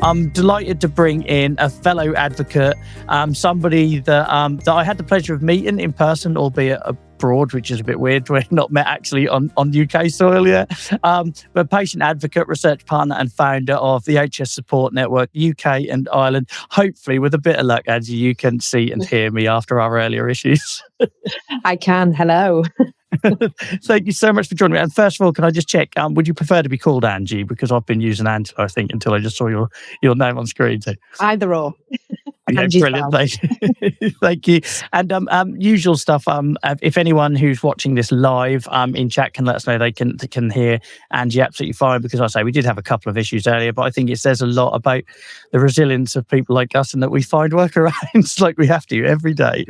I'm delighted to bring in a fellow advocate, somebody that I had the pleasure of meeting in person, albeit abroad, which is a bit weird. We're not met actually on UK soil yet. But patient advocate, research partner and founder of the HS Support Network UK and Ireland. Hopefully, with a bit of luck, Angie, you can see and hear me after our earlier issues. I can. Hello. Thank you so much for joining me. And first of all, can I just check, would you prefer to be called Angie? Because I've been using Angela, I think, until I just saw your name on screen. So. Either or. Yeah, brilliant. Thank you. And usual stuff. If anyone who's watching this live in chat can let us know, they can hear Angie absolutely fine, because I say we did have a couple of issues earlier, but I think it says a lot about the resilience of people like us, and that we find workarounds like we have to every day.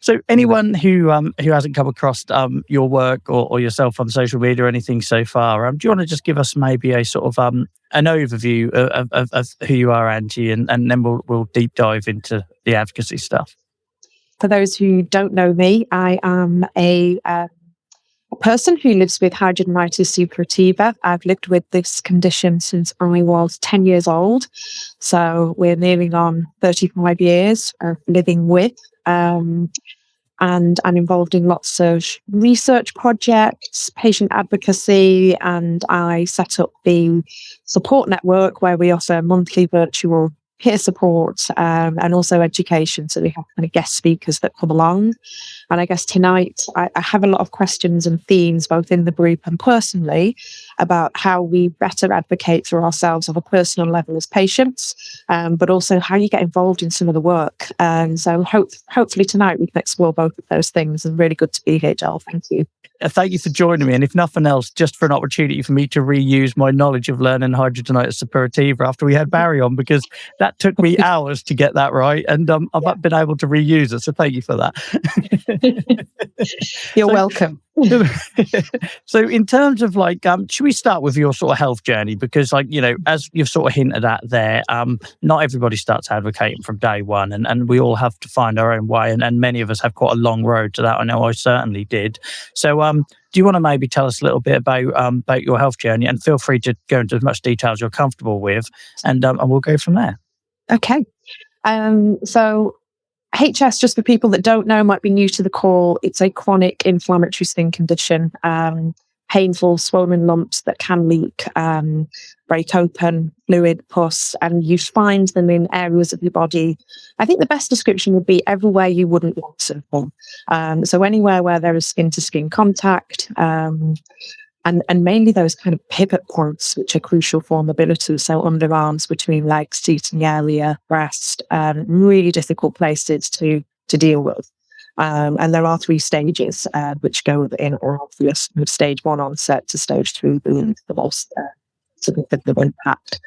So anyone who hasn't come across your work or yourself on social media or anything so far, do you want to just give us maybe a sort of an overview of who you are, Angie, and then we'll deep dive into the advocacy stuff. For those who don't know me, I am a person who lives with hidradenitis suppurativa. I've lived with this condition since I was 10 years old. So we're nearing on 35 years of living with. And I'm involved in lots of research projects, patient advocacy, and I set up the support network where we offer monthly virtual peer support and also education. So we have kind of guest speakers that come along. And I guess tonight I have a lot of questions and themes, both in the group and personally, about how we better advocate for ourselves on a personal level as patients, but also how you get involved in some of the work. And so hopefully tonight we can explore both of those things. And really good to be here, Joel. Thank you. Thank you for joining me. And if nothing else, just for an opportunity for me to reuse my knowledge of learning hidradenitis suppurativa after we had Barry on, because that took me hours to get that right. And I've been able to reuse it. So thank you for that. You're welcome. So in terms of should we start with your sort of health journey? Because as you've sort of hinted at there, not everybody starts advocating from day one, and we all have to find our own way. And many of us have quite a long road to that. I know I certainly did. So do you want to maybe tell us a little bit about your health journey, and feel free to go into as much detail as you're comfortable with, and we'll go from there. Okay. So HS, just for people that don't know, might be new to the call, it's a chronic inflammatory skin condition, painful swollen lumps that can leak, break open, fluid, pus, and you find them in areas of your body. I think the best description would be everywhere you wouldn't want them. So anywhere where there is skin-to-skin contact, and mainly those kind of pivot points, which are crucial for mobility. So underarms, between legs, seating area, breast, really difficult places to deal with. And there are 3 stages which go in or obvious, with stage 1 onset to stage 3 being the most significant impact.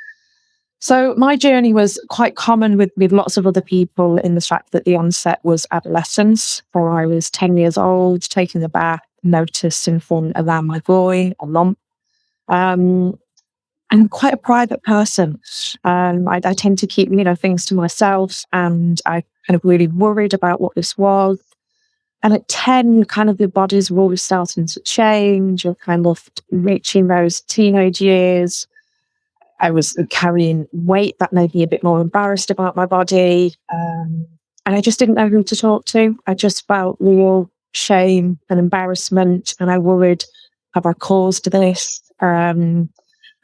So my journey was quite common with lots of other people, in the fact that the onset was adolescence. So I was 10 years old, taking a bath, noticed in front around my groin a lump. I'm quite a private person. I tend to keep things to myself, and I kind of really worried about what this was. And at 10, kind of the bodies were always starting to change. You're kind of reaching those teenage years. I was carrying weight that made me a bit more embarrassed about my body. And I just didn't know who to talk to. I just felt real shame and embarrassment. And I worried, have I caused this? And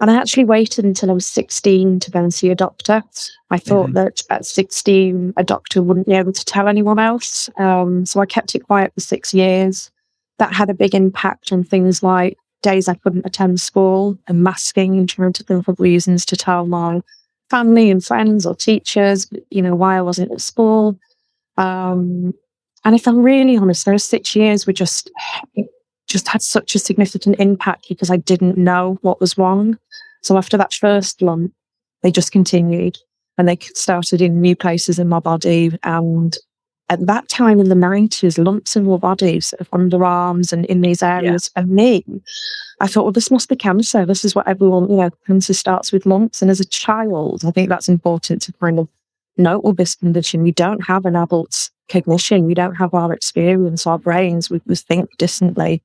I actually waited until I was 16 to go and see a doctor. I thought that at 16, a doctor wouldn't be able to tell anyone else. So I kept it quiet for 6 years. That had a big impact on things like days I couldn't attend school, and masking and trying to think of reasons to tell my family and friends or teachers, why I wasn't at school. And if I'm really honest, those 6 years were just had such a significant impact because I didn't know what was wrong. So after that first lump, they just continued, and they started in new places in my body. And at that time in the 90s, lumps in your bodies, of underarms and in these areas of me, I thought, well, this must be cancer. This is what everyone, cancer starts with lumps. And as a child, I think that's important to kind of note with this condition. We don't have an adult's cognition. We don't have our experience, our brains. We think distantly.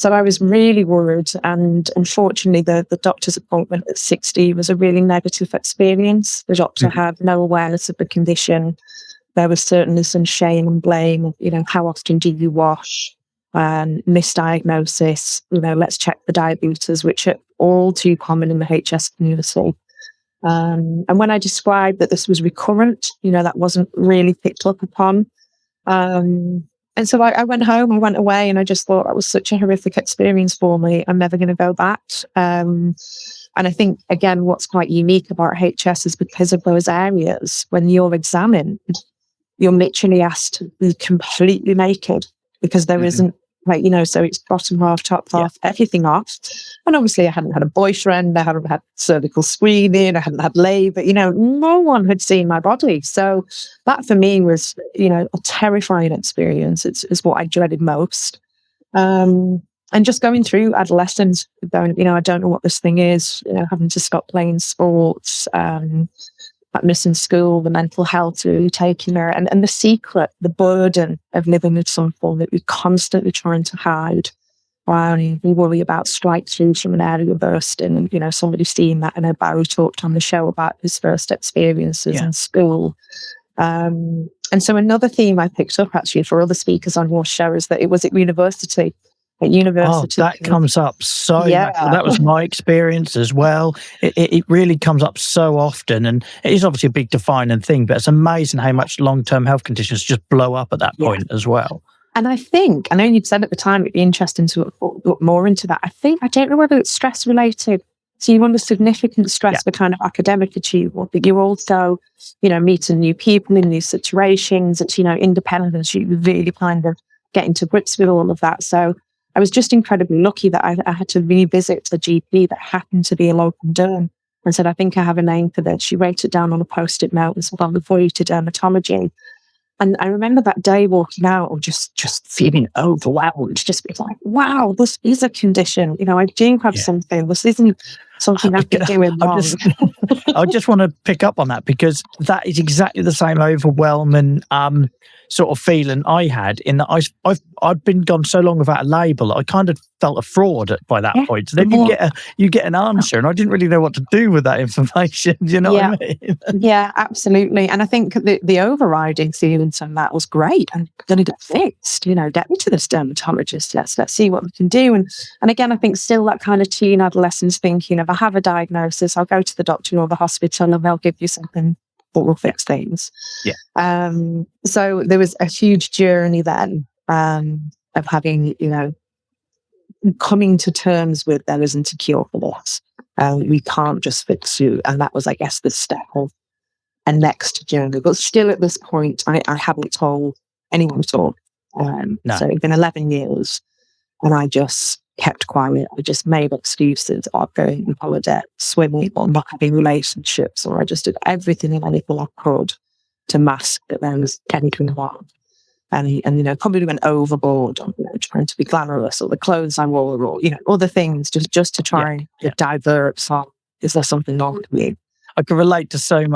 So I was really worried. And unfortunately, the doctor's appointment at 60 was a really negative experience. The doctor had no awareness of the condition. There was certainly some shame and blame. How often do you wash? Misdiagnosis, let's check the diabetes, which are all too common in the HS community. And when I described that this was recurrent, that wasn't really picked up upon. And so I went home, I went away, and I just thought that was such a horrific experience for me. I'm never going to go back. And I think, again, what's quite unique about HS is because of those areas, when you're examined, you're literally asked to be completely naked because there isn't, so it's bottom half, top half, everything off. And obviously I hadn't had a boyfriend, I hadn't had cervical screening, I hadn't had labour, no one had seen my body. So that for me was, a terrifying experience. It's what I dreaded most. And just going through adolescence, I don't know what this thing is, having to stop playing sports, missing school, the mental health really taking there, and the secret, the burden of living with something that you're constantly trying to hide. You worry about strike through from an area bursting, and somebody seeing that. I know Barry talked on the show about his first experiences in school. And so another theme I picked up actually for other speakers on your show is that it was at university. Oh, that comes up so much. That was my experience as well. It really comes up so often, and it is obviously a big defining thing, but it's amazing how much long-term health conditions just blow up at that point as well. And I think, I know you'd said at the time it'd be interesting to look more into that. I don't know whether it's stress-related. So you're under significant stress for kind of academic achievement, but you're also, meeting new people in new situations. It's, independence. You really kind of getting to grips with all of that. So I was just incredibly lucky that I had to revisit the GP that happened to be a local derm and said, I think I have a name for this. She wrote it down on a post-it note and said, I'm before you to dermatology. And I remember that day walking out or just feeling overwhelmed, just being like, wow, this is a condition. I do have something. This isn't something I've been doing wrong. I just want to pick up on that because that is exactly the same overwhelming sort of feeling I had in that I'd been gone so long without a label, I kind of felt a fraud by that point. So then you get an answer, and I didn't really know what to do with that information. You know what I mean? Yeah, absolutely. And I think the overriding feeling on that was great. I'm going to get fixed. Get me to this dermatologist. Let's see what we can do. And again, I think still that kind of teen adolescence thinking, if I have a diagnosis, I'll go to the doctor or the hospital, and they'll give you something that will fix things. So there was a huge journey then of having, coming to terms with there isn't a cure for this. We can't just fix you. And that was, I guess, the step of a next journey. But still at this point, I haven't told anyone at all. So it's been 11 years and I just kept quiet. I just made excuses of going on holiday, swimming, or not having relationships, or I just did everything and anything I could to mask that there was anything wrong. And probably went overboard on trying to be glamorous, or the clothes I wore, or other things just to try and divert. So, is there something wrong with me? I can relate to so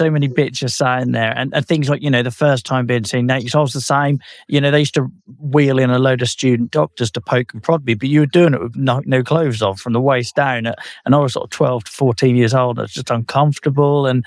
many bits you're saying there, and things like the first time being seen naked. I was the same. They used to wheel in a load of student doctors to poke and prod me, but you were doing it with no clothes on from the waist down. And I was sort of 12 to 14 years old. I was just uncomfortable, but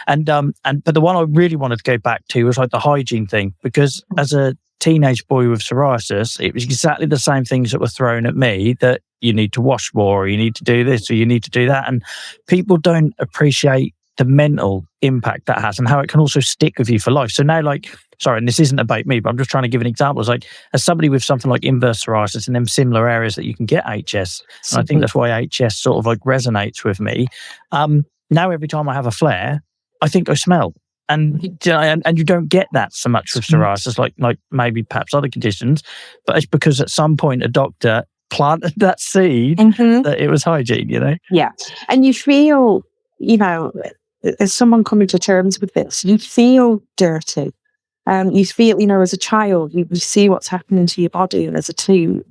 the one I really wanted to go back to was like the hygiene thing, because as a teenage boy with psoriasis, it was exactly the same things that were thrown at me, that you need to wash more, or you need to do this, or you need to do that. And people don't appreciate the mental impact that has and how it can also stick with you for life. So now, and this isn't about me, but I'm just trying to give an example. It's like, as somebody with something like inverse psoriasis and them similar areas that you can get HS, and I think that's why HS sort of like resonates with me. Now every time I have a flare, I think I smell. And you don't get that so much with psoriasis, like maybe perhaps other conditions, but it's because at some point a doctor planted that seed that it was hygiene, Yeah. And you feel, as someone coming to terms with this, you feel dirty. You feel, as a child, you see what's happening to your body and as a teen,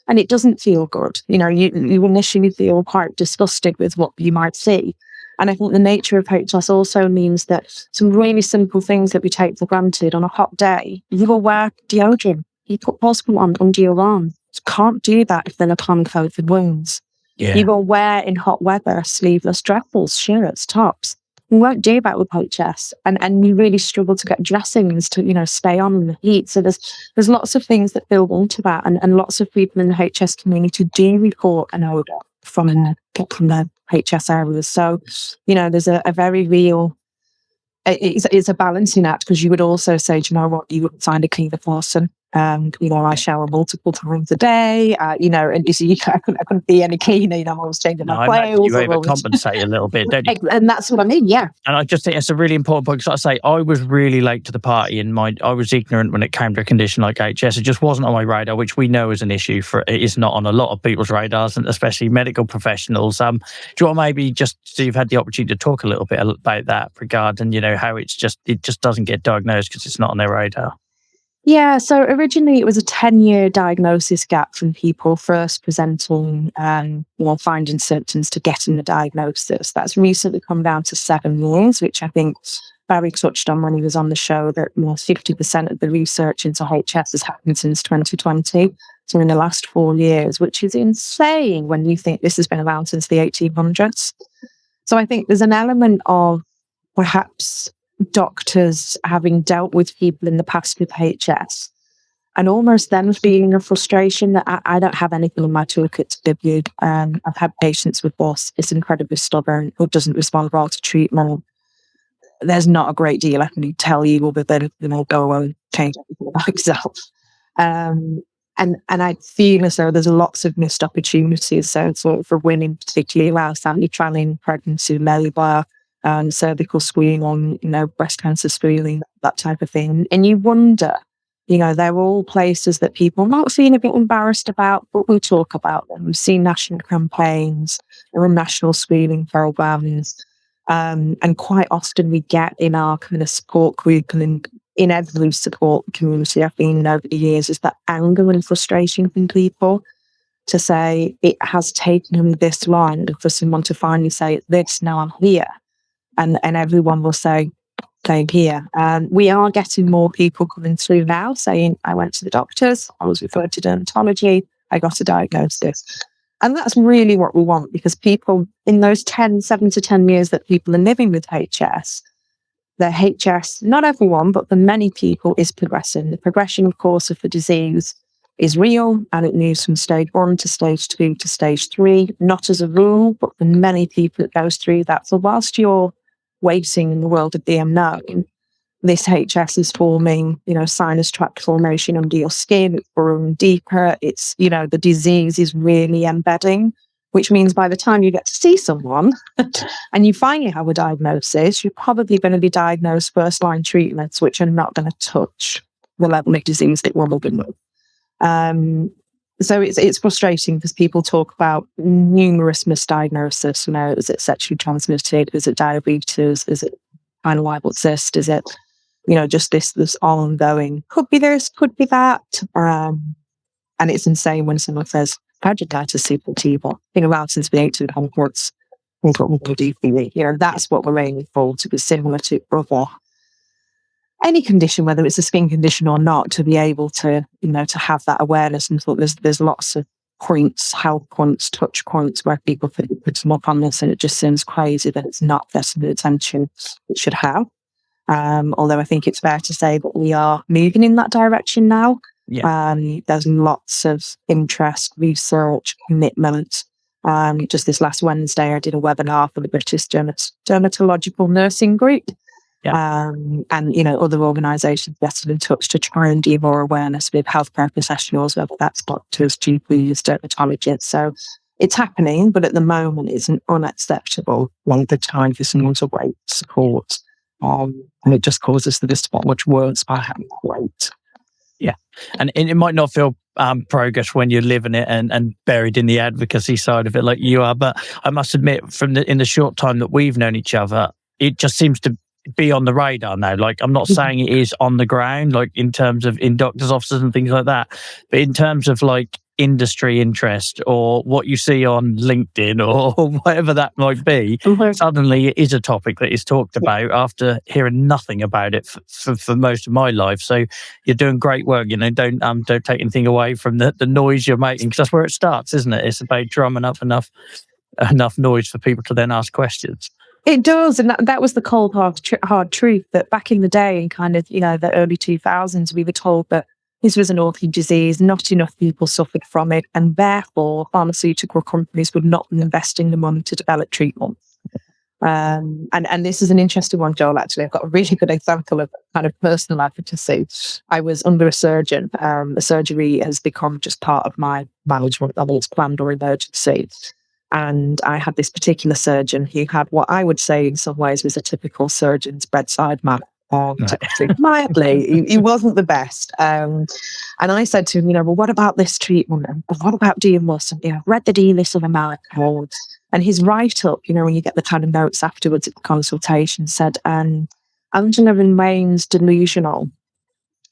and it doesn't feel good. You initially feel quite disgusted with what you might see. And I think the nature of HS also means that some really simple things that we take for granted on a hot day, you will wear deodorant, you put possible on under your arm. can't do that if they're upon COVID wounds. Yeah. You will wear in hot weather sleeveless dresses, shirts, tops. We won't do that with HS, and we really struggle to get dressings to stay on in the heat. So there's lots of things that build into that, and lots of people in the HS community do report an odour from the HS areas. So there's a very real. It's a balancing act, because you would also say, do you know what, you wouldn't find a cleaner person. I shower multiple times a day, and you see, I couldn't be any cleaner. I'm always changing my clothes. You overcompensate a little bit, don't you? And that's what I mean, yeah. And I just think it's a really important point, because I say I was really late to the party, and I was ignorant when it came to a condition like HS. It just wasn't on my radar, which we know is an issue. It is not on a lot of people's radars, and especially medical professionals. Do you want maybe just, so you've had the opportunity to talk a little bit about that regard, and how it just doesn't get diagnosed because it's not on their radar? Yeah, so originally it was a 10-year diagnosis gap from people first presenting finding symptoms to getting the diagnosis. That's recently come down to 7 years, which I think Barry touched on when he was on the show, that 50% of the research into HS has happened since 2020. So in the last 4 years, which is insane when you think this has been around since the 1800s. So I think there's an element of perhaps doctors having dealt with people in the past with HS, and almost them feeling a frustration that I don't have anything in my toolkit to give you. I've had patients with BOS, it's incredibly stubborn, who doesn't respond well to treatment. There's not a great deal I can tell you other than go away and change everything about yourself. And I feel as though there's lots of missed opportunities. So for women, particularly around family planning, pregnancy, labor, cervical screening, breast cancer screening, that type of thing. And you wonder, they're all places that people might feel a bit embarrassed about, but we talk about them. We've seen national campaigns, there are national screening programs, and quite often we get in our kind of support group and in every support community I've been in over the years, is that anger and frustration from people to say it has taken them this long for someone to finally say, this, now I'm here. And everyone will say, same here. We are getting more people coming through now saying, I went to the doctors, I was referred to dermatology, I got a diagnosis. And that's really what we want, because people in those 7 to 10 years that people are living with HS, their HS, not everyone, but for many people, is progressing. The progression, of course, of the disease is real, and it moves from stage 1 to stage 2 to stage 3, not as a rule, but for many people it goes through that. So whilst you're waiting in the world of the unknown, this HS is forming, sinus tract formation under your skin, it's burrowing deeper, it's, the disease is really embedding, which means by the time you get to see someone and you finally have a diagnosis, you're probably going to be diagnosed first-line treatments, which are not going to touch the level of disease that we're living with. So it's frustrating, because people talk about numerous misdiagnoses. Is it sexually transmitted? Is it diabetes? Is it spinal cyst? Is it, just this ongoing, could be this, could be that. And it's insane when someone says, hidradenitis suppurativa, been around since the 1800s. That's what we're aiming for, to be similar to other any condition, whether it's a skin condition or not, to be able to, to have that awareness. And so there's lots of points, health points, touch points, where people put them up on this, and it just seems crazy that it's not getting the attention it should have. Although I think it's fair to say that we are moving in that direction now. Yeah. There's lots of interest, research, commitment. Just this last Wednesday, I did a webinar for the British Dermatological Nursing Group. Yeah. And other organisations getting in touch to try and do more awareness with healthcare professionals, whether that's doctors, GPs, dermatologists. So it's happening, but at the moment it's an unacceptable length of time for someone to wait support. And it just causes the spot much worse by having to wait. Yeah, and it might not feel progress when you're living it and buried in the advocacy side of it like you are, but I must admit, in the short time that we've known each other, it just seems to be on the radar now. Like, I'm not saying it is on the ground, like in terms of in doctors' offices and things like that, but in terms of like industry interest or what you see on LinkedIn or whatever that might be, suddenly it is a topic that is talked about after hearing nothing about it for most of my life. So you're doing great work. Don't take anything away from the noise you're making, because that's where it starts, isn't it? It's about drumming up enough noise for people to then ask questions. It does, and that was the cold hard truth, that back in the day, in kind of the early 2000s, we were told that this was an orphan disease, not enough people suffered from it, and therefore pharmaceutical companies would not be investing the money to develop treatment. And this is an interesting one, Joel. Actually, I've got a really good example of kind of personal advocacy. I was under a surgeon. The surgery has become just part of my management, whether it's planned or emergency. And I had this particular surgeon who had what I would say in some ways was a typical surgeon's bedside manner. Mildly, he wasn't the best. And I said to him, well, what about this treatment? And what about doing this? And I've read the D-list of America. And his write-up, when you get the kind of notes afterwards at the consultation, said, Angela remains delusional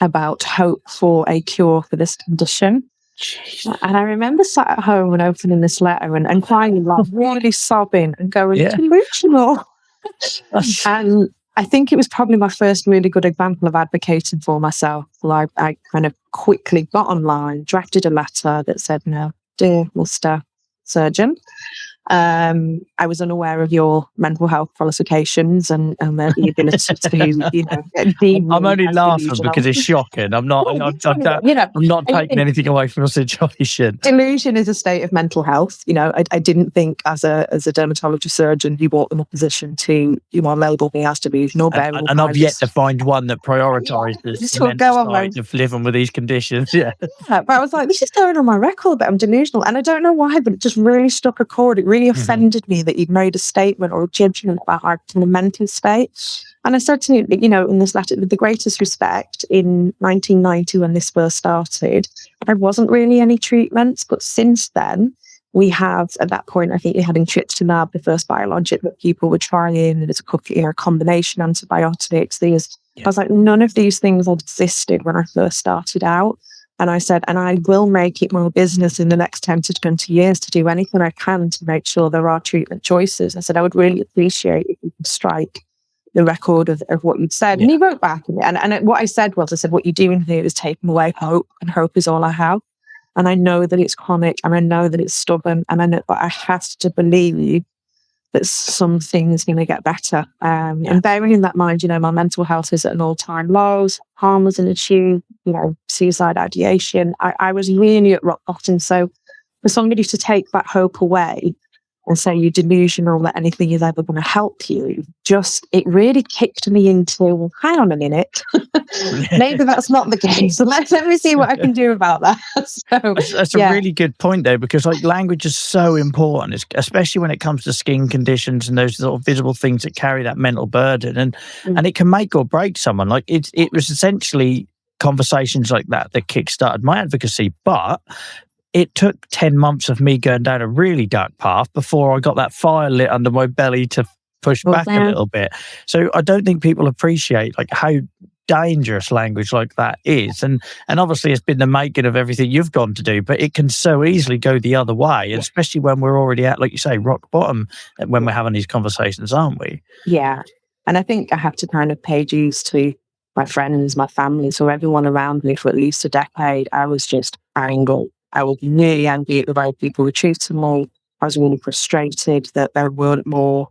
about hope for a cure for this condition. Jeez. And I remember sat at home and opening this letter and crying, like really sobbing and going, delusional. And I think it was probably my first really good example of advocating for myself. Like I kind of quickly got online, drafted a letter that said, dear Mr. Surgeon, I was unaware of your mental health qualifications and the ability to, I'm only laughing because it's shocking. I'm not taking anything away from your situation. Delusion is a state of mental health. I didn't think as a dermatology surgeon you brought them a position to label me as delusional. And I've yet to find one that prioritises the mental side of living with these conditions. Yeah. But I was like, this is going on my record that I'm delusional, and I don't know why, but it just really struck a chord. It really offended me that you'd made a statement or a judgment about our mental state. And I said to you, in this letter, with the greatest respect, in 1990 when this first started, there wasn't really any treatments. But since then, we have, at that point, I think we had intriximab, the first biologic that people were trying, and there's a combination antibiotics. I was like, none of these things existed when I first started out. And I said, and I will make it my business in the next 10 to 20 years to do anything I can to make sure there are treatment choices. I said, I would really appreciate if you could strike the record of what you'd said. Yeah. And he wrote back. And what I said, what you're doing here is taking away hope, and hope is all I have. And I know that it's chronic, and I know that it's stubborn, and I know that I have to believe that something's going to get better. And bearing in that mind, my mental health is at an all-time low. Harm was an issue, suicide ideation. I was really at rock bottom. So for somebody to take that hope away and say you're delusional, that anything is ever going to help you, it really kicked me into, hang on a minute, maybe that's not the case. So let me see what I can do about that. So, that's a really good point, though, because language is so important, especially when it comes to skin conditions and those sort of visible things that carry that mental burden, and it can make or break someone. It was essentially conversations like that kickstarted my advocacy, but it took 10 months of me going down a really dark path before I got that fire lit under my belly to push back a little bit. So I don't think people appreciate how dangerous language like that is. And obviously it's been the making of everything you've gone to do, but it can so easily go the other way, especially when we're already at, like you say, rock bottom when we're having these conversations, aren't we? Yeah. And I think I have to kind of pay dues to my friends, my family, so everyone around me for at least a decade. I was just angry. I was really angry at the way people were treating me. I was really frustrated that there weren't more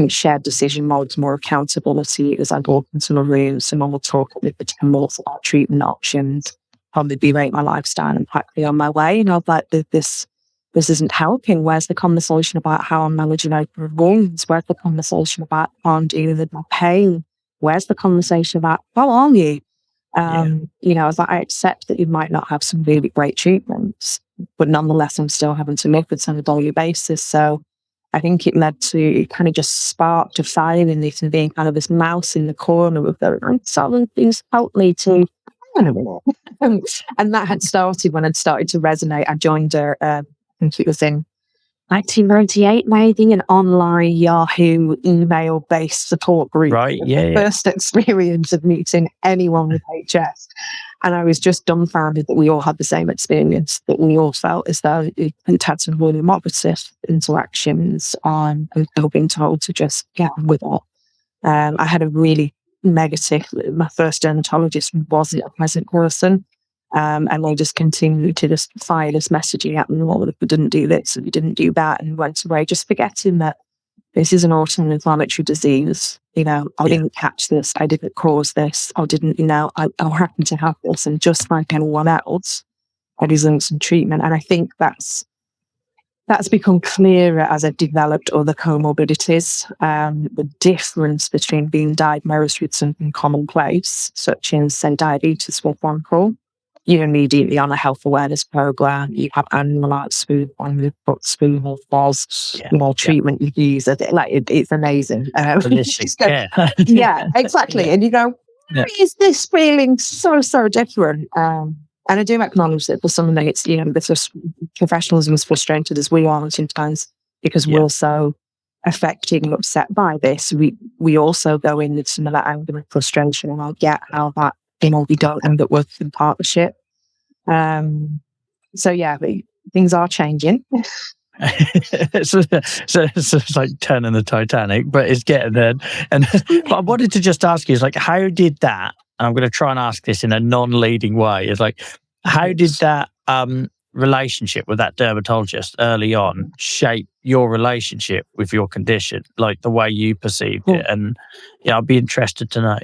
shared decision modes, more accountability. As I'd walk into a room, someone would talk with the 10 minutes about treatment options, probably berate my lifestyle and practically on my way. And I was like, this isn't helping. Where's the conversation about how I'm managing open wounds? Where's the conversation about how I'm dealing with my pain? Where's the conversation about how are you? I was like, I accept that you might not have some really great treatments, but nonetheless, I'm still having to live with on a daily basis. So I think it led to kind of just sparked a fire in this and being kind of this mouse in the corner with I'm solving things totally to, and that had started when I'd started to resonate. I joined I think it was in 1998, maybe, an online Yahoo email-based support group. Right, First experience of meeting anyone with HS. And I was just dumbfounded that we all had the same experience, that we all felt as though it had some really opposite interactions on and being told to just get on with it. I had a really negative, my first dermatologist wasn't a pleasant person. And they just continued to just fire this messaging at me, well, if we didn't do this, if we didn't do that, and went away, just forgetting that this is an autoimmune inflammatory disease. I didn't catch this, I didn't cause this, I didn't, I happen to have this, and just like anyone else, I deserve some treatment. And I think that's become clearer as I've developed other comorbidities. The difference between being diagnosed with something commonplace, such as, say, diabetes, for example, you're immediately on a health awareness program. You have annualized food on your foot, spoon or falls, more treatment you use. It's amazing. Exactly. Yeah. And you go, why is this feeling so different? And I do acknowledge that for some of it's, because professionalism is frustrated as we are sometimes, because we're so affected and upset by this. We also go in with some of that anger and frustration, and I'll get how that, we don't end up working in partnership. Things are changing. so it's like turning the Titanic, but it's getting there. And but I wanted to just ask you, is like, how did that, and I'm going to try and ask this in a non-leading way, is like, how did that relationship with that dermatologist early on shape your relationship with your condition, like the way you perceived it? And I'd be interested to know.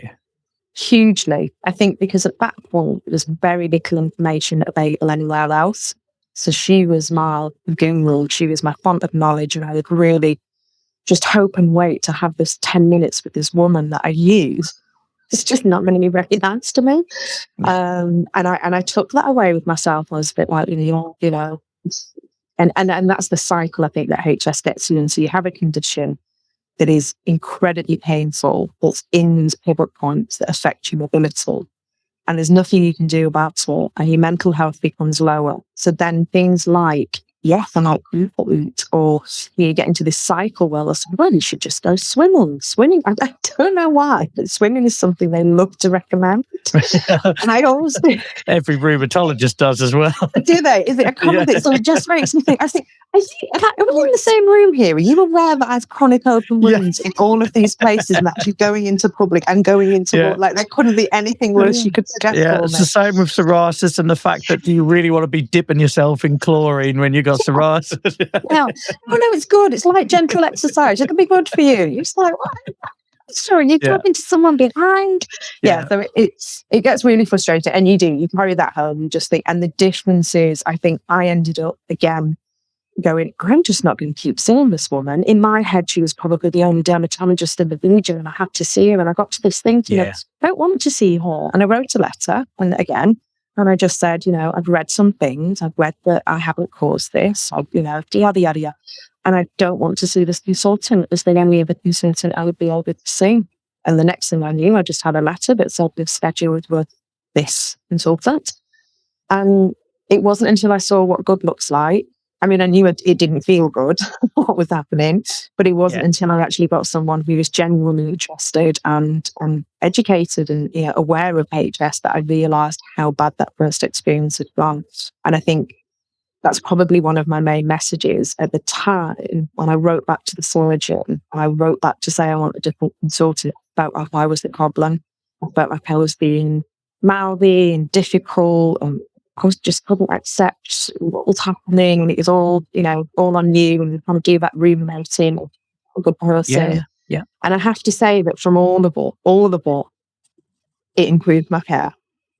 Hugely. I think because at that point, there's very little information available anywhere else. So she was my guru, she was my font of knowledge, and I would really just hope and wait to have this 10 minutes with this woman that I use. It's just not going to be recognized to me. And I took that away with myself. I was a bit like, and that's the cycle I think that HS gets in. So you have a condition that is incredibly painful, that's in pivot points that affect your mobility, and there's nothing you can do about it, and your mental health becomes lower. So then things like, I'm not or you get into this cycle where you should just go swimming. Swimming, I don't know why, but swimming is something they love to recommend. And I always do. Every rheumatologist does as well. Do they? Is it a common thing? So it just makes me think, are we in the same room here? Are you aware that I have chronic open wounds in all of these places, and actually going into public and going into there couldn't be anything worse you could suggest for me. It's the same with psoriasis, and the fact that you really want to be dipping yourself in chlorine when you got psoriasis. No, it's good. It's like gentle exercise. It can be good for you. It's like, what? Sorry, you're talking to someone behind. So it gets really frustrating, and you carry that home and just think. And the difference is, I think I ended up again going, I'm just not going to keep seeing this woman. In my head, she was probably the only dermatologist in the region, and I had to see her. And I got to this thinking, I don't want to see her. And I wrote a letter, and I just said, I've read some things. I've read that I haven't caused this. Yada, yada. And I don't want to see this consultant as the only other consultant I would be able to see. And the next thing I knew, I just had a letter that said they've scheduled with this consultant. And it wasn't until I saw what good looks like. I mean, I knew it didn't feel good, what was happening, but it wasn't until I actually got someone who was genuinely interested and educated and aware of HS that I realised how bad that first experience had gone. And I think that's probably one of my main messages at the time when I wrote back to the surgeon. I wrote back to say I want a different consultant. I felt like I was the problem. I felt like I was being mouthy and difficult, and I just couldn't accept what was happening, and it was all, all on you, and trying to do that roommating, a good person. Yeah. And I have to say that from all of it, it improved my care.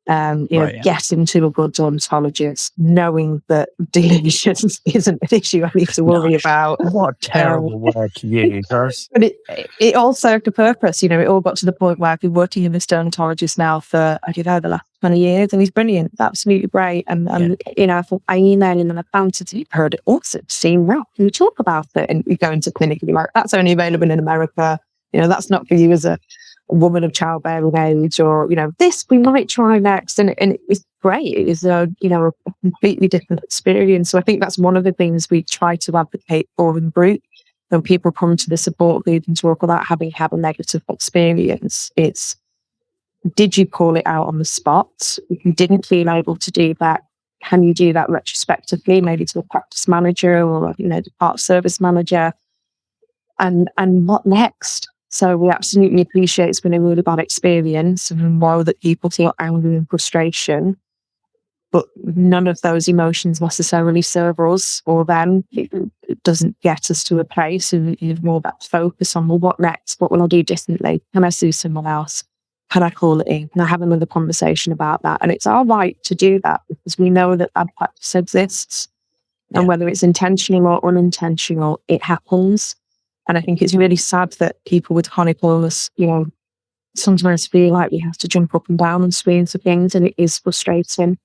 Getting to a good dermatologist, knowing that delusion isn't an issue I need to worry about. What terrible work you does. But it all served a purpose. It all got to the point where I've been working with this dermatologist now for, the last 20 years, and he's brilliant, absolutely great. And I thought, I emailed him and I found it, you've heard it also, seen well, can you talk about it? And we go into clinic and be like, that's only available in America. That's not for you as a woman of childbearing age, or this we might try next, and it was great. It was a completely different experience. So I think that's one of the things we try to advocate for in group. When people come to the support group and talk about having had a negative experience, it's did you call it out on the spot? If you didn't feel able to do that, can you do that retrospectively, maybe to a practice manager or, the part service manager? And what next? So we absolutely appreciate it's been a really bad experience, and we know that people feel anger and frustration, but none of those emotions necessarily serve us or them. It doesn't get us to a place, and you have more that focus on, well, what next? What will I do differently? Can I sue someone else? Can I call it in? Can I have another conversation about that? And it's our right to do that, because we know that bad practice exists. Yeah. And whether it's intentional or unintentional, it happens. And I think it's really sad that people with chronic illness, sometimes feel like we have to jump up and down on screens for things, and it is frustrating.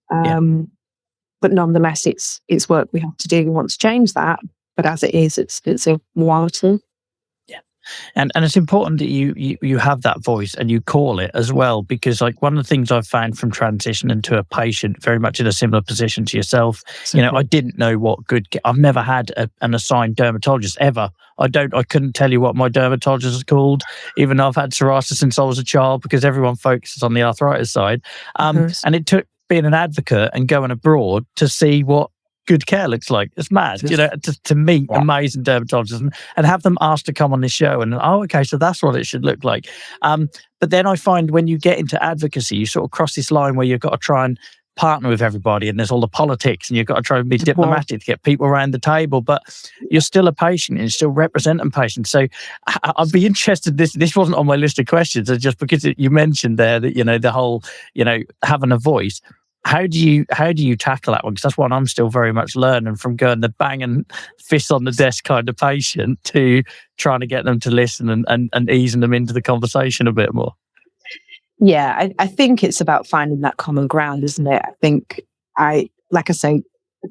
But nonetheless, it's work we have to do. We want to change that, but as it is, it's a reality. Yeah, and it's important that you have that voice and you call it as well, because like one of the things I've found from transitioning to a patient, very much in a similar position to yourself, I didn't know what I've never had an assigned dermatologist ever. I couldn't tell you what my dermatologist is called, even though I've had psoriasis since I was a child, because everyone focuses on the arthritis side. And it took being an advocate and going abroad to see what good care looks like. It's mad, to meet amazing dermatologists and have them asked to come on this show and, okay, so that's what it should look like. But then I find when you get into advocacy, you sort of cross this line where you've got to try and partner with everybody, and there's all the politics, and you've got to try and be diplomatic to get people around the table, but you're still a patient and you're still representing patients. So I'd be interested, this wasn't on my list of questions, just because you mentioned there that, the whole, having a voice. How do you tackle that one? Because that's one I'm still very much learning, from going the banging fists on the desk kind of patient to trying to get them to listen and easing them into the conversation a bit more. Yeah, I think it's about finding that common ground, isn't it? I think like I say,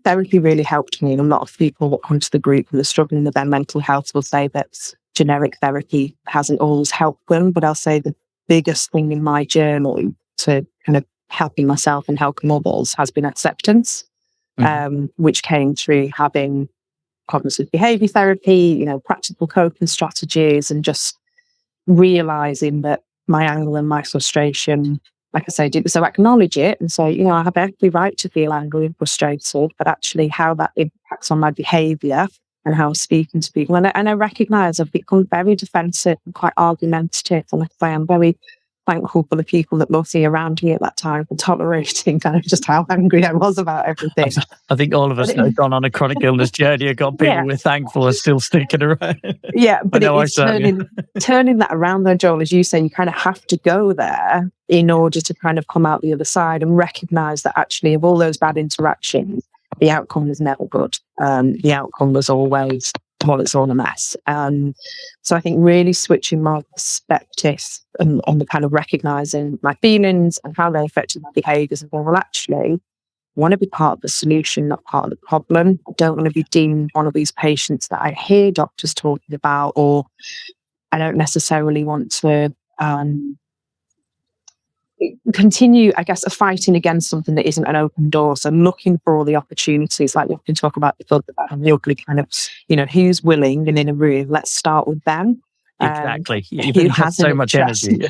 therapy really helped me. And a lot of people that come to the group and are struggling with their mental health will say that generic therapy hasn't always helped them. But I'll say the biggest thing in my journey to kind of helping myself and helping others has been acceptance, which came through having cognitive behavior therapy, practical coping strategies, and just realizing that my anger and my frustration, like I say, so acknowledge it and say, I have every right to feel angry and frustrated, but actually how that impacts on my behavior and how I'm speaking to people. And I recognize I've become very defensive and quite argumentative, and like I say, I'm very thankful for the people that mostly around me at that time for tolerating kind of just how angry I was about everything. I think all of us that have gone on a chronic illness journey have got people we're thankful are still sticking around. Yeah, but it's turning that around though, Joel, as you say, you kind of have to go there in order to kind of come out the other side and recognise that actually of all those bad interactions, the outcome was never good. The outcome was always, it's all a mess. So I think really switching my perspective on the kind of recognising my feelings and how they affected my behaviours, and going, well, actually, I want to be part of the solution, not part of the problem. I don't want to be deemed one of these patients that I hear doctors talking about, or I don't necessarily want to continue, I guess, fighting against something that isn't an open door. So looking for all the opportunities, like we can talk about the ugly kind of, who's willing and in a room, let's start with them. Exactly. You have so much energy.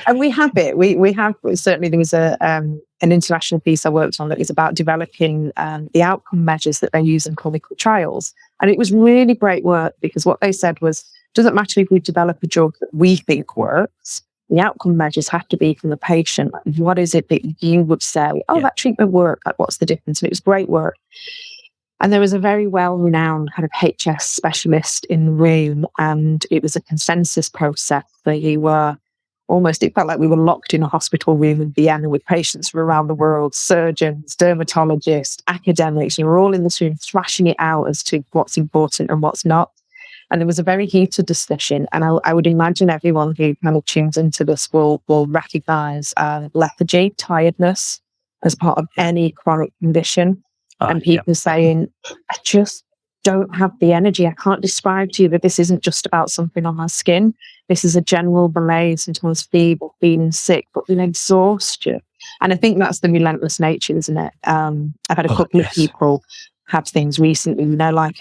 And we have it. We have, certainly there was an international piece I worked on that is about developing the outcome measures that they use in clinical trials. And it was really great work, because what they said was, doesn't matter if we develop a drug that we think works, the outcome measures have to be from the patient. Like, what is it that you would say, that treatment worked, like what's the difference? And it was great work. And there was a very well-renowned kind of HS specialist in the room, and it was a consensus process. They were it felt like we were locked in a hospital room in Vienna with patients from around the world, surgeons, dermatologists, academics. You were all in this room thrashing it out as to what's important and what's not. And there was a very heated discussion. And I would imagine everyone who kind of tunes into this will recognise lethargy, tiredness, as part of any chronic condition. And people saying, I just don't have the energy. I can't describe to you that this isn't just about something on my skin. This is a general malaise, and someone's feeble, feeling sick, but an exhaustion. And I think that's the relentless nature, isn't it? I've had a couple of people have things recently, like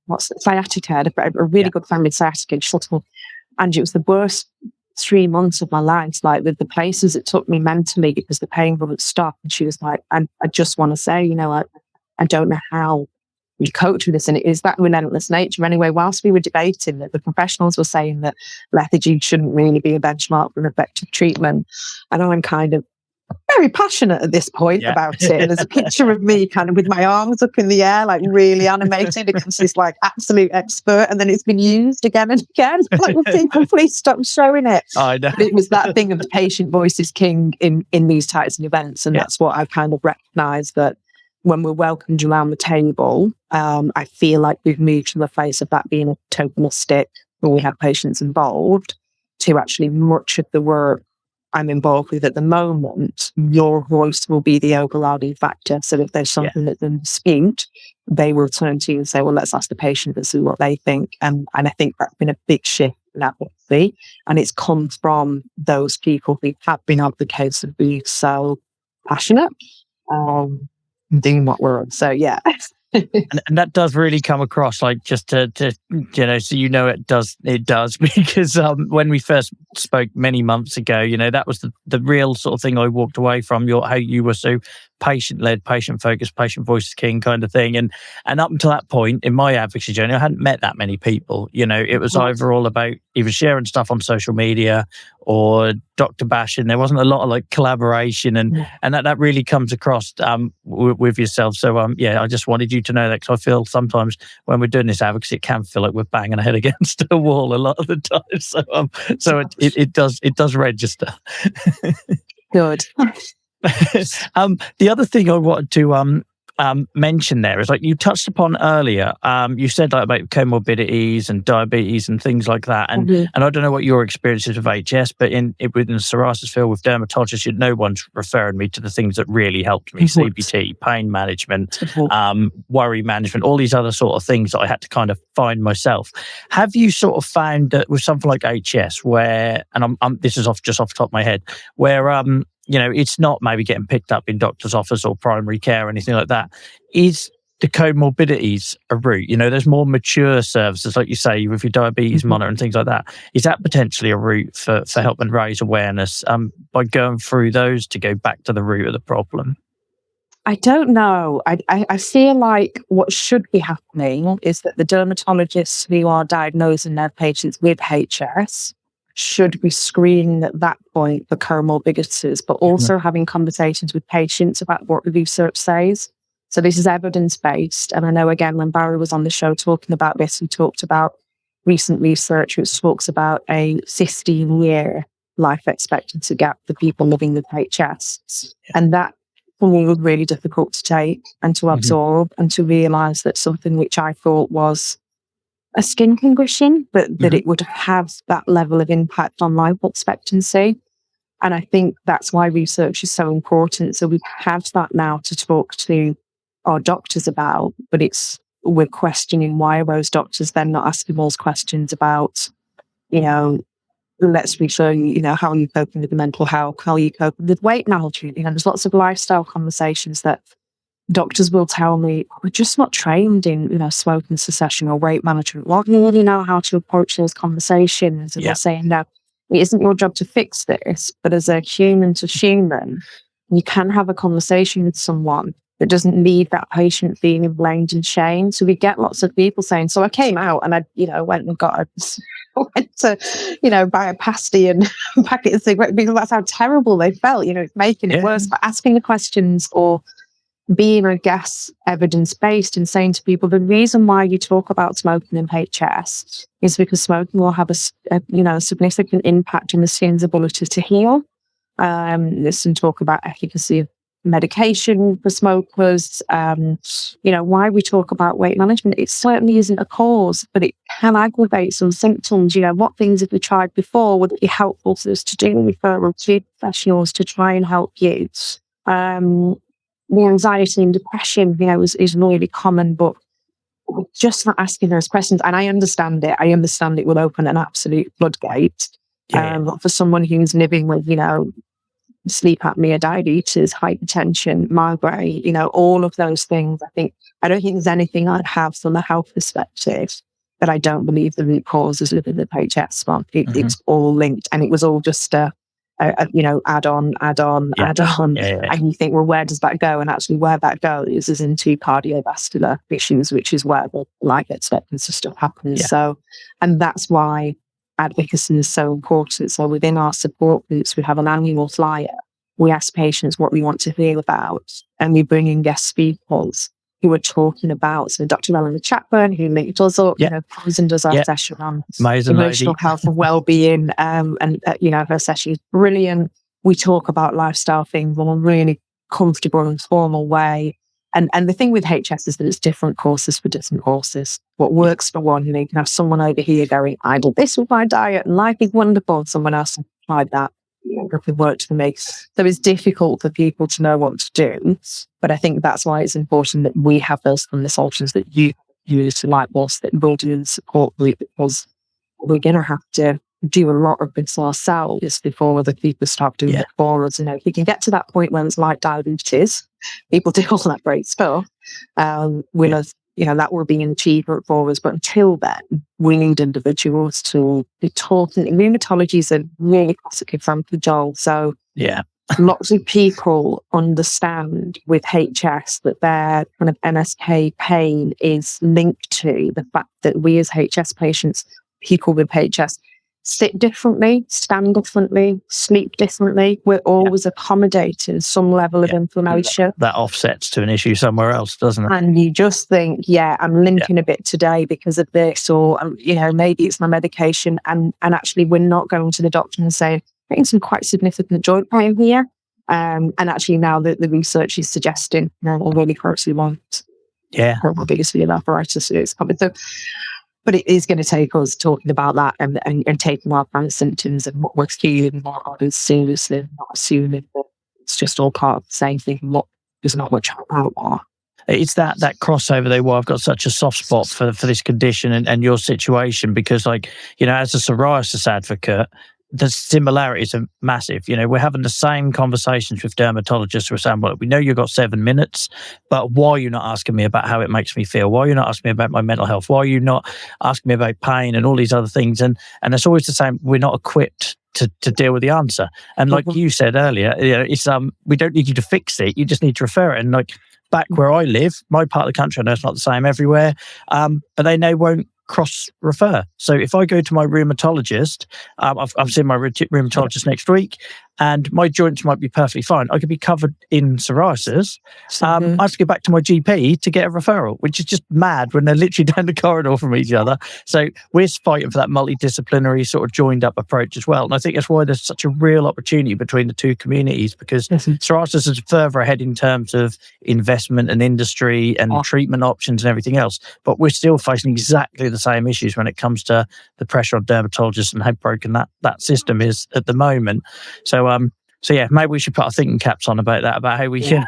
what's sciatica. A really good friend with sciatica, and it was the worst 3 months of my life, like with the places it took me mentally because the pain wouldn't stop. And she was like, I just want to say, I don't know how you coach with this. And it is that relentless nature. Anyway, whilst we were debating that, the professionals were saying that lethargy shouldn't really be a benchmark for effective treatment. And I'm kind of very passionate at this point about it. And there's a picture of me kind of with my arms up in the air, like really animated because it's like absolute expert. And then it's been used again and again. Like, well, people, please stop showing it. I know. But it was that thing of the patient voice is king in these types of events. And that's what I've kind of recognised, that when we're welcomed around the table, I feel like we've moved from the face of that being a tokenistic, where we have patients involved, to actually much of the work I'm involved with at the moment, your voice will be the overriding factor. So if there's something that's in dispute, they will turn to you and say, well, let's ask the patient to see what they think. And I think that's been a big shift in advocacy. And it's come from those people who have been advocates and be so passionate doing what we're on. So, yeah. And that does really come across, like, just to so it does because when we first spoke many months ago, that was the real sort of thing I walked away from, how you were so patient-led, patient-focused, patient voice is king kind of thing. And up until that point in my advocacy journey, I hadn't met that many people. It was either all about either sharing stuff on social media or doctor bashing. There wasn't a lot of like collaboration, and that really comes across with yourself. So I just wanted you to know that, because I feel sometimes when we're doing this advocacy, it can feel like we're banging our head against a wall a lot of the time. So it does register. Good. The other thing I wanted to mention there is, like you touched upon earlier, you said like about comorbidities and diabetes and things like that, and I don't know what your experience is with HS, but within the psoriasis field with dermatologists, no one's referring me to the things that really helped me: CBT, pain management, worry management, all these other sort of things that I had to kind of find myself. Have you sort of found that with something like HS, where, and this is just off the top of my head, where it's not maybe getting picked up in doctor's office or primary care or anything like that, is the comorbidities a route? There's more mature services, like you say, with your diabetes monitor and things like that. Is that potentially a route for helping raise awareness by going through those to go back to the root of the problem? I don't know. I feel like what should be happening is that the dermatologists who are diagnosing their patients with HS should be screening at that point for comorbidities, but also having conversations with patients about what the research says. So this is evidence-based. And I know, again, when Barry was on the show talking about this, we talked about recent research which talks about a 15-year life expectancy gap for people living with HS. And that for me was really difficult to take and to absorb and to realise that something which I thought was a skin condition, but that it would have that level of impact on life expectancy. And I think that's why research is so important. So we have that now to talk to our doctors about, but we're questioning why are those doctors then not asking those questions about, let's be sure, how are you coping with the mental health? How are you coping with weight management? There's lots of lifestyle conversations that doctors will tell me, we're just not trained in, smoking cessation or weight management. Well, you really know how to approach those conversations. And they're saying, no, it isn't your job to fix this, but as a human to human, you can have a conversation with someone that doesn't leave that patient feeling blamed and shamed. So we get lots of people saying, so I came out and I, went and went to, buy a pasty and a packet of cigarettes, because that's how terrible they felt. It's making it worse. But asking the questions or being, I guess, evidence-based and saying to people, the reason why you talk about smoking in HS is because smoking will have a significant impact on the skin's ability to heal. Listen, talk about efficacy of medication for smokers. Why we talk about weight management, it certainly isn't a cause, but it can aggravate some symptoms. What things have we tried before? Would it be helpful for us to do referral to professionals to try and help you? The anxiety and depression, is really common, but just not asking those questions. And I understand it. It will open an absolute floodgate. For someone who's living with, sleep apnea, diabetes, hypertension, migraine, all of those things, I don't think there's anything I'd have from a health perspective but I don't believe the root cause is within the HS one. Mhm. It's all linked, and it was all just add on, Yeah. add on. Yeah. And you think, well, where does that go? And actually where that goes is into cardiovascular issues, which is where the life expectancy stuff happens. Yeah. So, and that's why advocacy is so important. So within our support groups, we have an annual flyer. We ask patients what we want to hear about, and we bring in guest speakers who are talking about. So Dr. Eleanor Chapman, who does up, comes and does our session on Amazing emotional lady. health and well-being. Her session is brilliant. We talk about lifestyle things in a really comfortable and formal way. And the thing with HS is that it's different courses for different courses. What works for one, you can have someone over here going, I did this with my diet and life is wonderful. And someone else tried that. It worked for me. So it's difficult for people to know what to do. But I think that's why it's important that we have those conversations that you use to like us, that we'll do in the support group, because we're going to have to do a lot of this ourselves before other people start doing it for us. If we can get to that point when it's like diabetes, people do all that great stuff. That will be an achievement for us. But until then, we need individuals to be talking. Rheumatology is a really classic example, Joel. So lots of people understand with HS that their kind of NSK pain is linked to the fact that we as HS patients, people with HS, sit differently, stand differently, sleep differently. We're always accommodating some level of inflammation. That offsets to an issue somewhere else, doesn't it? And you just think, I'm limping a bit today because of this, or, maybe it's my medication. And actually, we're not going to the doctor and saying, I'm getting some quite significant joint pain here. And actually now the research is suggesting, really closely want obviously an apparatus is coming. So, but it is going to take us talking about that and taking our kind of symptoms and what we're feeling more seriously, not assuming that it's just all part of the same thing and what there's not much about. It's that crossover though, why I've got such a soft spot for this condition and your situation, because as a psoriasis advocate, the similarities are massive. We're having the same conversations with dermatologists who are saying, well, we know you've got 7 minutes, but why are you not asking me about how it makes me feel? Why are you not asking me about my mental health? Why are you not asking me about pain and all these other things? And it's always the same. We're not equipped to deal with the answer. And like you said earlier, it's we don't need you to fix it. You just need to refer it. And like back where I live, my part of the country, I know it's not the same everywhere, but they won't cross refer. So if I go to my rheumatologist, I'm seeing my rheumatologist next week, and my joints might be perfectly fine. I could be covered in psoriasis. I have to go back to my GP to get a referral, which is just mad when they're literally down the corridor from each other. So we're fighting for that multidisciplinary sort of joined up approach as well. And I think that's why there's such a real opportunity between the two communities, because psoriasis is further ahead in terms of investment and industry and treatment options and everything else. But we're still facing exactly the same issues when it comes to the pressure on dermatologists and how broken that system is at the moment. So maybe we should put our thinking caps on about that, about how we can.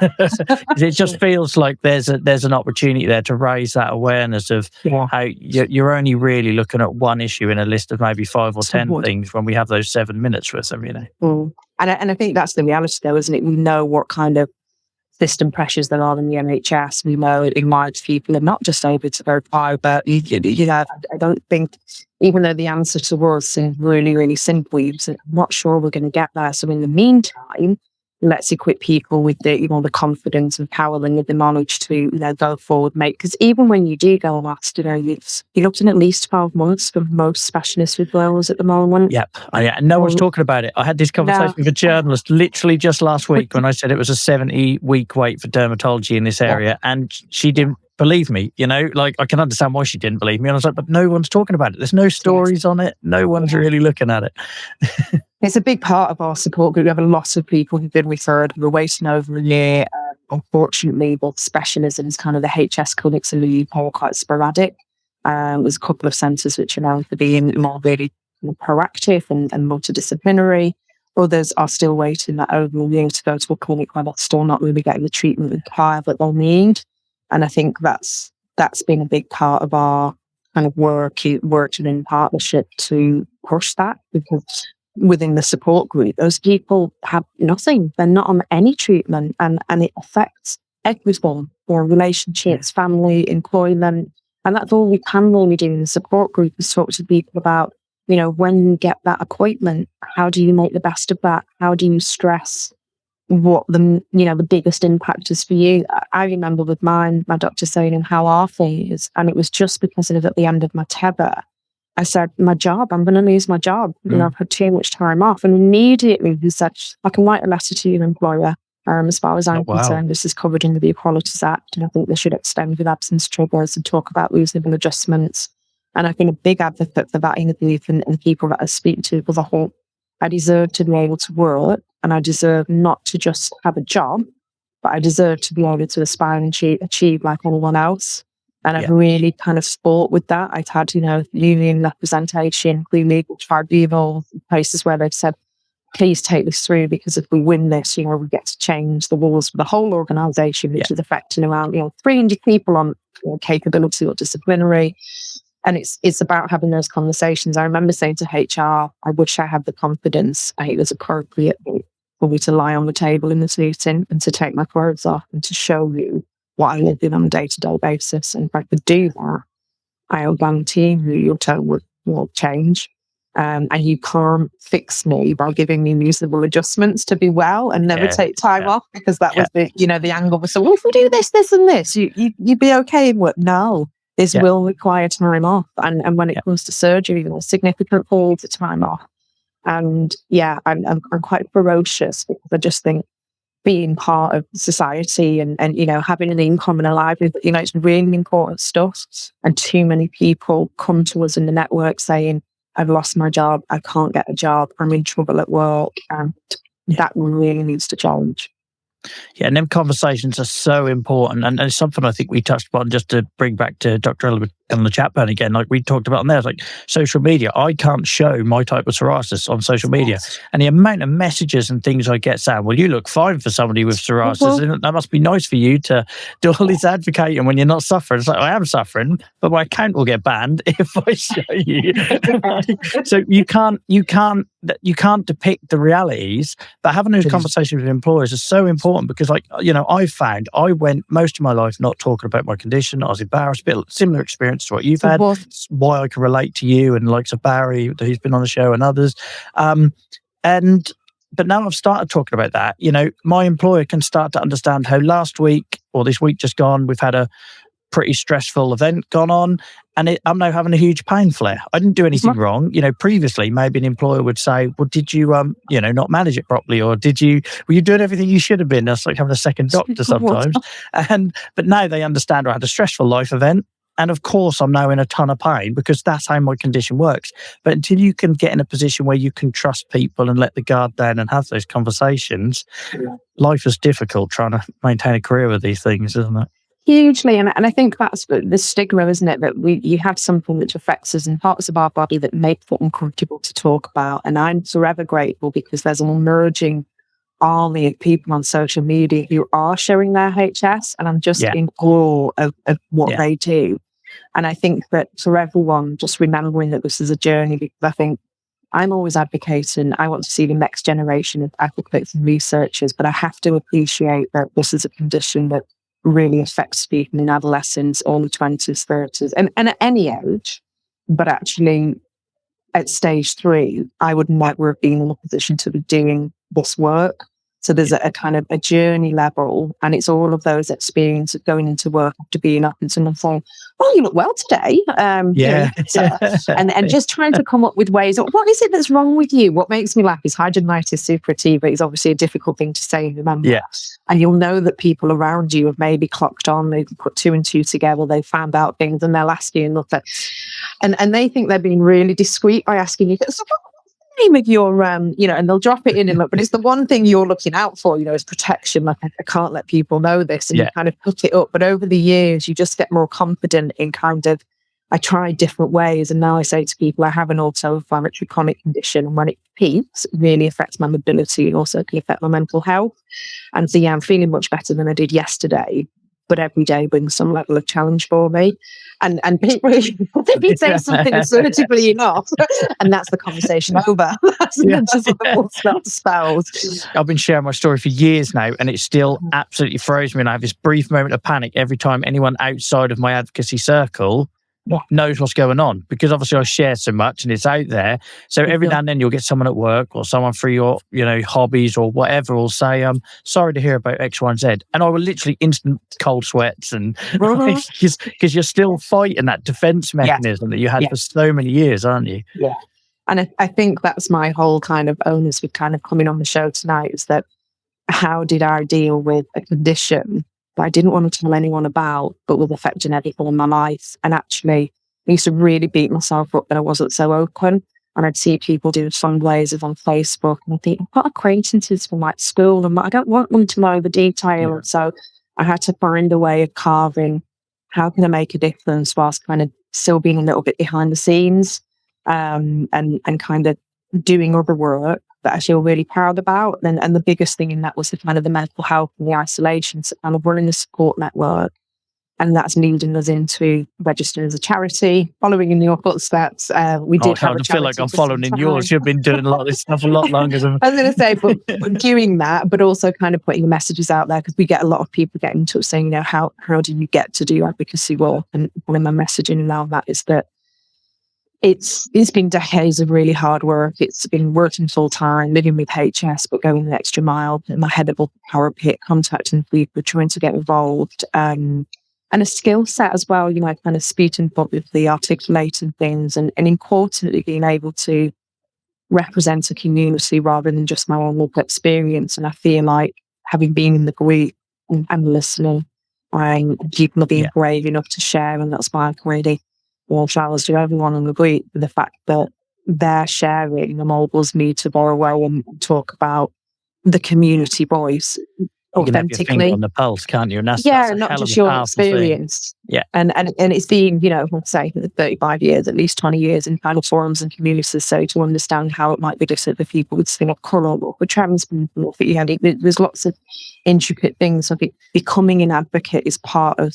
It just feels like there's an opportunity there to raise that awareness of how you're only really looking at one issue in a list of maybe 5 or 10 things when we have those 7 minutes with them. And I think that's the reality, though, isn't it? We know what kind of system pressures there are in the NHS. We know it reminds people are not just able to go private. I don't think, even though the answer to us is really, really simple, I'm not sure we're going to get there. So in the meantime, let's equip people with the confidence and power and the knowledge to go forward, mate. Because even when you do go last, you're looking at least 12 months for most specialists with girls at the moment. Yep. No one's talking about it. I had this conversation with a journalist literally just last week when I said it was a 70-week wait for dermatology in this area, and she didn't believe me. I can understand why she didn't believe me. And I was like, but no one's talking about it. There's no stories on it. No one's really looking at it. It's a big part of our support group. We have a lot of people who've been referred. We're waiting over a year. Unfortunately, both specialisms, kind of the HS clinics in the UK, are quite sporadic. There's a couple of centres which are known for being more really proactive and multidisciplinary. Others are still waiting that over a year to go to a clinic where they're still not really getting the treatment and care that they'll need. And I think that's been a big part of our kind of working in partnership to push that, because within the support group, those people have nothing. They're not on any treatment, and it affects everyone, or relationships, family, employment. And that's all we can really do in the support group, is talk to people about, when you get that appointment, how do you make the best of that? How do you stress what the biggest impact is for you? I remember with mine, my doctor saying, how are things? And it was just because at the end of my tether, I said, my job, I'm going to lose my job. I've had too much time off. And immediately he said, I can write a letter to your employer. As far as I'm concerned, this is covered in the Equalities Act. And I think they should extend with absence triggers and talk about reasonable adjustments. And I've been a big advocate for that in the group, and the people that I speak to as a whole. I deserve to be able to work, and I deserve not to just have a job, but I deserve to be able to aspire and achieve like anyone else. And I've really kind of fought with that. I've had, union representation, legal tribunals, places where they've said, please take this through, because if we win this, we get to change the rules for the whole organisation, which is affecting around 300 people on capability or disciplinary. And it's about having those conversations. I remember saying to HR, I wish I had the confidence. It was appropriate for me to lie on the table in this meeting and to take my clothes off and to show you what I live in on a day-to-day basis. And if I could do that, I'll guarantee you your tone will change. And you can't fix me by giving me reasonable adjustments to be well and never take time off, because that was the angle was, so well, if we do this, this and this, you'd be okay in work. No, this will require time off. And when it comes to surgery, significant periods of time off. And I'm quite ferocious, because I just think being part of society and having an income and a livelihood, it's really important stuff. And too many people come to us in the network saying, I've lost my job, I can't get a job, I'm in trouble at work, and that really needs to change. Yeah, and them conversations are so important, and it's something I think we touched upon, just to bring back to Dr. Elwood on the chat panel again, like we talked about on there, like social media. I can't show my type of psoriasis on social media, and the amount of messages and things I get saying, well, you look fine for somebody with psoriasis, and that must be nice for you to do all this advocating when you're not suffering. It's like, I am suffering, but my account will get banned if I show you. So you can't depict the realities, but having those conversations with employers is so important, because I've found I went most of my life not talking about my condition. I was embarrassed, a bit similar experience to what you've had. It's why I can relate to you and likes of Barry, who's been on the show, and others. But now I've started talking about that, my employer can start to understand how last week or this week just gone, we've had a pretty stressful event gone on, and I'm now having a huge pain flare. I didn't do anything wrong. Previously maybe an employer would say, well, did you not manage it properly, or were you doing everything you should have been? That's like having a second doctor sometimes. But now they understand I had a stressful life event, and of course I'm now in a ton of pain, because that's how my condition works. But until you can get in a position where you can trust people and let the guard down and have those conversations, life is difficult trying to maintain a career with these things, isn't it? Hugely, and I think that's the stigma, isn't it? That you have something which affects us in parts of our body that make it uncomfortable to talk about. And I'm forever grateful, because there's an emerging army of people on social media who are showing their HS, and I'm just in awe of what they do. And I think that for everyone, just remembering that this is a journey, because I think I'm always advocating, I want to see the next generation of advocates and researchers, but I have to appreciate that this is a condition that really affects people in adolescence, early 20s, 30s, and at any age. But actually, at stage 3, I would never have been in a position to be doing this work. So there's a kind of a journey level, and it's all of those experiences of going into work after being up and someone saying, "Oh, you look well today." And just trying to come up with ways. What is it that's wrong with you? What makes me laugh is hidradenitis suppurativa is obviously a difficult thing to say and remember. Yes. And you'll know that people around you have maybe clocked on, they've put 2 and 2 together, they've found out things, and they'll ask you and look at, and they think they're being really discreet by asking you, so name of your and they'll drop it in and look, but it's the one thing you're looking out for, is protection. Like, I can't let people know this, and you kind of hook it up. But over the years, you just get more confident in kind of, I tried different ways, and now I say to people, I have an auto-inflammatory chronic condition, and when it peaks, it really affects my mobility and also can affect my mental health. And so I'm feeling much better than I did yesterday, but every day brings some level of challenge for me. And people, if you say something assertively enough, and that's the conversation over. That's just what spells. I've been sharing my story for years now, and it still absolutely throws me, and I have this brief moment of panic every time anyone outside of my advocacy circle knows what's going on, because obviously I share so much and it's out there. So every now and then you'll get someone at work or someone through your, hobbies or whatever will say, sorry to hear about X, Y, and Z. And I will literally instant cold sweats and because you're still fighting that defense mechanism that you had for so many years, aren't you? Yeah. And I think that's my whole kind of onus with kind of coming on the show tonight, is that how did I deal with a condition that I didn't want to tell anyone about, but was affecting everything in my life? And actually, I used to really beat myself up that I wasn't so open. And I'd see people doing fundraisers on Facebook, and I think, I've got acquaintances from like school, and I don't want them to know the detail. And so I had to find a way of carving, how can I make a difference whilst kind of still being a little bit behind the scenes, and kind of doing other work that I feel really proud about. And the biggest thing in that was the kind of the mental health and the isolation, so kind of running the support network. And that's leading us into registering as a charity, following in your footsteps. We did have a charity. I feel like I'm following in yours. You've been doing a lot of this stuff a lot longer than I was going to say, but doing that, but also kind of putting messages out there, because we get a lot of people getting in touch saying, how do you get to do advocacy work? And one of my messaging now that is that it's been decades of really hard work. It's been working full time, living with HS, but going the extra mile in my head of power pit, contacting people, trying to get involved. And a skill set as well, kind of speaking publicly, articulating things, and importantly, being able to represent a community rather than just my own local experience. And I feel like, having been in the group and listening, people are being brave enough to share, and that's why I can really warm showers to everyone in the group. The fact that they're sharing enables me to borrow well and talk about the community voice authentically. You can have your finger on the pulse, can't you? And that's not just your experience. Yeah. And it's been, let's say 35 years, at least 20 years in kind of forums and communities. So to understand how it might be different for people with skin of colour or for trans people, there's lots of intricate things. I think becoming an advocate is part of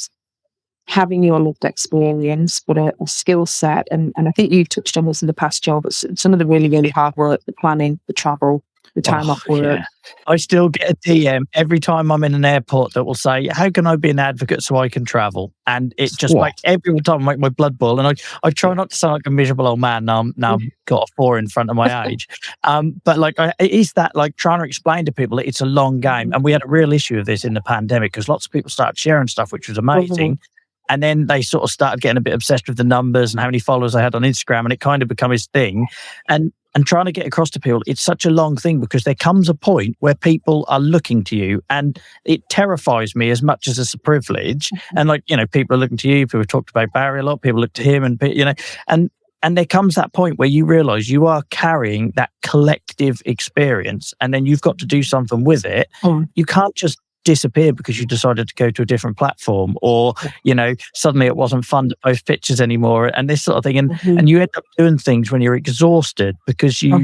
having your lived experience, but a skill set. And I think you've touched on this in the past, Joe, but some of the really, really hard work, the planning, the travel, the time off work. Yeah. I still get a DM every time I'm in an airport that will say, how can I be an advocate so I can travel? And it just makes every time make my blood boil. And I try not to sound like a miserable old man. Now I've got a 4 in front of my age. But it is that trying to explain to people that it's a long game. And we had a real issue of this in the pandemic, because lots of people started sharing stuff, which was amazing. And then they sort of started getting a bit obsessed with the numbers and how many followers they had on Instagram, and it kind of become his thing. And trying to get across to people, it's such a long thing, because there comes a point where people are looking to you, and it terrifies me as much as it's a privilege. And people are looking to you. People have talked about Barry a lot. People look to him, and there comes that point where you realise you are carrying that collective experience, and then you've got to do something with it. You can't just disappear because you decided to go to a different platform, or suddenly it wasn't fun to post pictures anymore, and this sort of thing, and you end up doing things when you're exhausted, because you're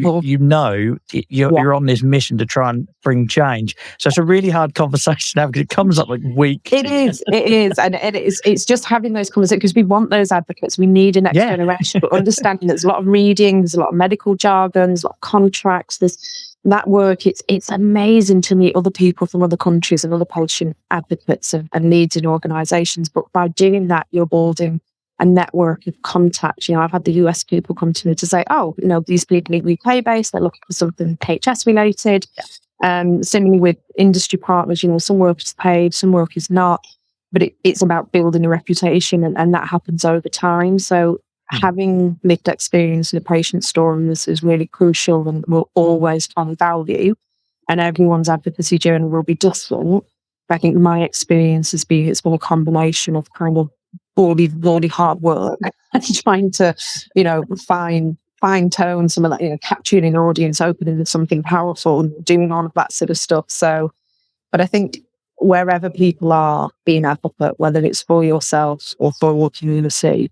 on this mission to try and bring change. So it's a really hard conversation now, because it comes up week. It is and it's just having those conversations, because we want those advocates. We need a next generation, but understanding there's a lot of reading, there's a lot of medical jargon, there's a lot of contracts, there's that work. It's amazing to meet other people from other countries and other patient advocates and leads in organisations. But by doing that, you're building a network of contacts. I've had the US people come to me to say, these people are UK based, they're looking for something HS related. Similarly with industry partners, some work is paid, some work is not. But it's about building a reputation, and that happens over time. So having lived experience in a patient story is really crucial, and will always find value. And everyone's advocacy journey will be different. I think my experience has been, it's more a combination of kind of bloody hard work and trying to, fine tone some of that, capturing an audience, opening to something powerful, and doing all of that sort of stuff. So, but I think wherever people are being advocate, whether it's for yourself or for your community,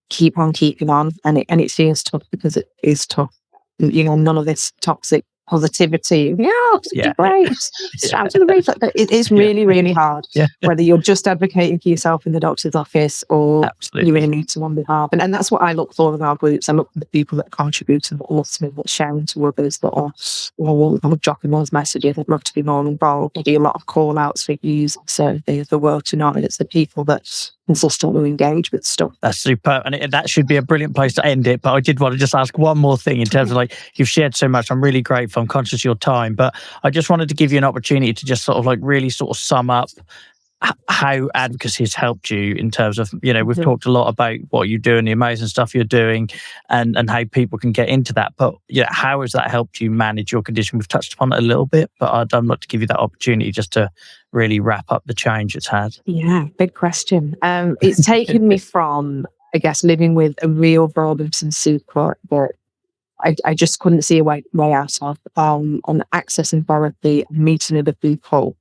keep on keeping on, and it feels tough, because it is tough. None of this toxic positivity. Great. Shout to the roof. It is really, really hard. Whether you're just advocating for yourself in the doctor's office, or you really need to on behalf. And that's what I look for in our groups. I look for the people that contribute and ultimately sharing to others, that are dropping those messages. I'd love to be more involved. I do a lot of call outs for users, so there's the world to know. It's the people that consistently engage with stuff. That's super. And that should be a brilliant place to end it. But I did want to just ask one more thing in terms of like, you've shared so much. I'm really grateful. I'm conscious of your time. But I just wanted to give you an opportunity to just sort of like really sort of sum up how advocacy has helped you in terms of, we've talked a lot about what you do and the amazing stuff you're doing and how people can get into that. But how has that helped you manage your condition? We've touched upon it a little bit, but I'd like to give you that opportunity just to really wrap up the change it's had. Yeah, big question. It's taken me from, I guess, living with a real Robinson secret that I just couldn't see a way out of, on accessing therapy, meeting other people,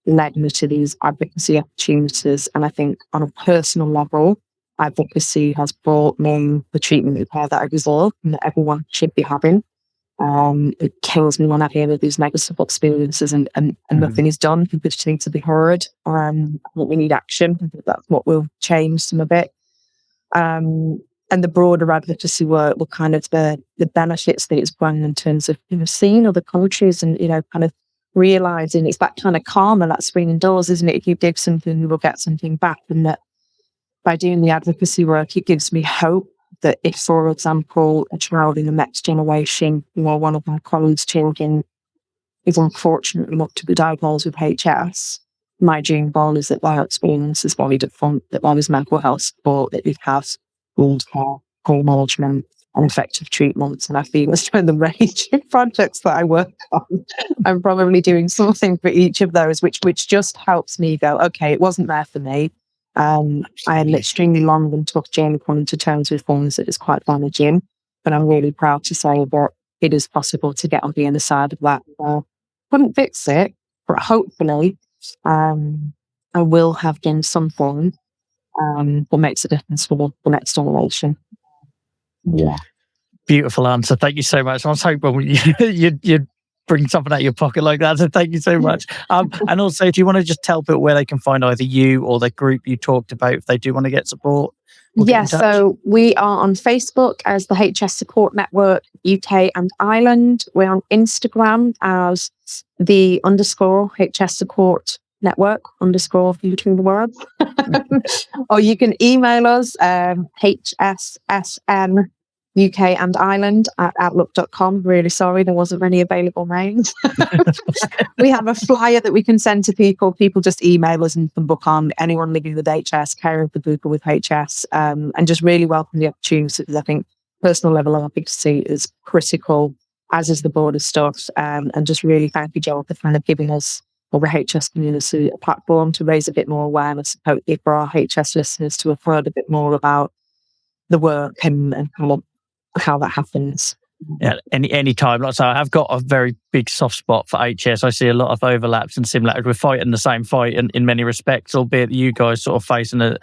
led me to these advocacy opportunities. And I think on a personal level, advocacy has brought me the treatment and care that I deserve and that everyone should be having. It kills me when I hear of these negative experiences and nothing is done. People just need to be heard. We need action. I think that's what will change some of it. And the broader advocacy work will kind of the benefits that it's brought in terms of seeing other countries and kind of realizing it's that kind of karma, that swinging doors, isn't it? If you give something, you will get something back. And that by doing the advocacy work, it gives me hope that if, for example, a child in the next generation, one of my colleagues' children is unfortunately not to be diagnosed with HS, my dream goal is that their experience is valid up front, that there is mental health support, that it has good care, goal management, and effective treatments. And I feel as though the range of projects that I work on, I'm probably doing something for each of those, which just helps me go, okay, it wasn't there for me. I had an extremely long and tough journey coming to terms with things that is quite damaging, but I'm really proud to say that it is possible to get on the other side of that. Couldn't fix it, but hopefully I will have done something that makes a difference for the next generation. Yeah. Beautiful answer. Thank you so much. I was hoping you'd bring something out of your pocket like that. So thank you so much. And also, do you want to just tell people where they can find either you or the group you talked about if they do want to get support? Yes, so we are on Facebook as the HS Support Network UK and Ireland. We're on Instagram as the _HS Support Network between the words. Or you can email us HSSN UK and Ireland at outlook.com. Really sorry, there wasn't many available names. We have a flyer that we can send to people. People just email us and can book on anyone living with HS, caring for people with HS, and just really welcome the opportunity. I think personal level of advocacy is critical, as is the broader stuff. And just really thank you, Joel, for kind of giving us, or the HS community, a platform to raise a bit more awareness, hopefully for our HS listeners to have heard a bit more about the work and how that happens. Yeah, any time. Like I say, I've got a very big soft spot for HS. I see a lot of overlaps and similarities. We're fighting the same fight in many respects, albeit you guys sort of facing a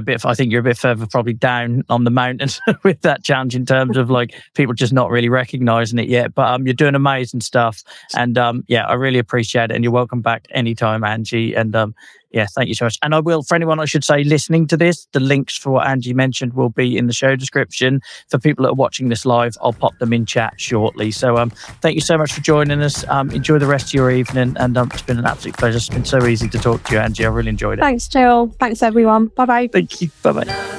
bit. I think you're a bit further probably down on the mountains with that challenge in terms of like people just not really recognizing it yet. But you're doing amazing stuff, and I really appreciate it. And you're welcome back anytime, Angie. And thank you so much. And I will, for anyone I should say listening to this, the links for what Angie mentioned will be in the show description. For people that are watching this live, I'll pop them in chat shortly. So thank you so much for joining us. Enjoy the rest of your evening. And it's been an absolute pleasure. It's been so easy to talk to you, Angie. I really enjoyed it. Thanks, Joel. Thanks, everyone. Bye-bye. Thank you. Bye-bye.